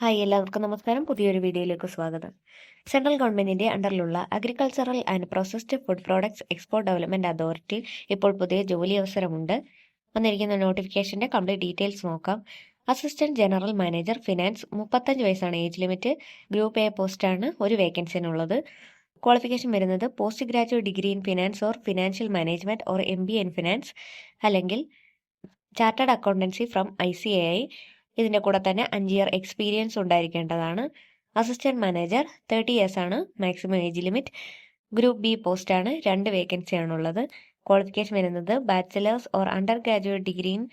Hi, എല്ലാവർക്കും നമസ്കാരം. പുതിയൊരു വീഡിയോയിലേക്ക് സ്വാഗതം. സെൻട്രൽ ഗവൺമെന്റിന്റെ അണ്ടറിലുള്ള agricultural and processed food products export development authority ഇപ്പോൾ പുതിയ ജോലി അവസരമുണ്ട്. വന്നിരിക്കുന്ന നോട്ടിഫിക്കേഷന്റെ കംപ്ലീറ്റ് ഡീറ്റെയിൽസ് നോക്കാം. അസിസ്റ്റന്റ് ജനറൽ മാനേജർ ഫിനാൻസ്, 35 വയസ്സാണ് ഏജ് ലിമിറ്റ്. ഗ്രൂപ്പ് എ പോസ്റ്റാണ് ഒരു വേക്കൻസിനുള്ളത്. ക്വാളിഫിക്കേഷൻ വരുന്നത് post graduate degree in finance or financial management or MBA in finance, അല്ലെങ്കിൽ ചാർട്ടേഡ് അക്കൗണ്ടൻസി ഫ്രം ICAI. ഇതിൻ്റെ കൂടെ തന്നെ 5 ഇയർ എക്സ്പീരിയൻസ് ഉണ്ടായിരിക്കേണ്ടതാണ്. അസിസ്റ്റന്റ് മാനേജർ 30 ഇയേഴ്സ് ആണ് maximum age limit. Group B പോസ്റ്റാണ്, 2 വേക്കൻസിയാണുള്ളത്. ക്വാളിഫിക്കേഷൻ വരുന്നത് bachelors or under graduate degree in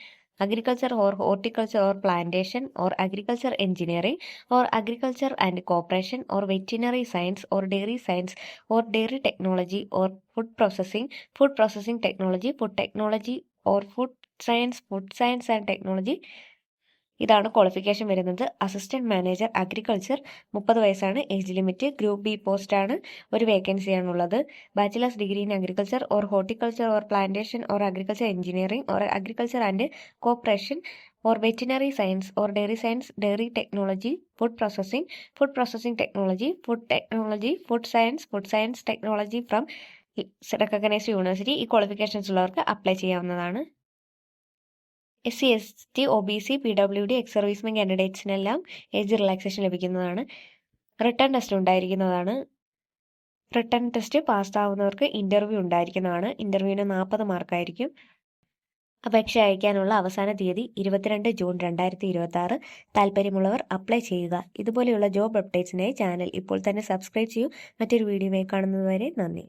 agriculture or horticulture or plantation or agriculture engineering or agriculture and cooperation or veterinary science or dairy technology or food processing technology, food technology or food science and technology. ഇതാണ് qualification വരുന്നത്. Assistant manager agriculture, 30 വയസ്സാണ് age limit. Group B പോസ്റ്റാണ്, ഒരു വേക്കൻസിയാണുള്ളത്. Bachelors degree in agriculture or horticulture or plantation or agriculture engineering or agriculture and cooperation or veterinary science or dairy technology, food processing technology, food science technology from recognised university. ഈ qualifications ഉള്ളവർക്ക് apply ചെയ്യാവുന്നതാണ്. SC, ST, OBC, PWD, ex servicemen കാൻഡിഡേറ്റ്സിനെല്ലാം age relaxation ലഭിക്കുന്നതാണ്. Written test ഉണ്ടായിരിക്കുന്നതാണ്. Written test പാസ്സാവുന്നവർക്ക് interview ഉണ്ടായിരിക്കുന്നതാണ്. ഇൻ്റർവ്യൂവിന് 40 മാർക്കായിരിക്കും. അപേക്ഷ അയക്കാനുള്ള അവസാന തീയതി 22 ജൂൺ 2026. താല്പര്യമുള്ളവർ അപ്ലൈ ചെയ്യുക. ഇതുപോലെയുള്ള ജോബ് അപ്ഡേറ്റ്സിനായി ചാനൽ ഇപ്പോൾ തന്നെ സബ്സ്ക്രൈബ് ചെയ്യൂ. മറ്റൊരു വീഡിയോയുമായി കാണുന്നതുവരെ നന്ദി.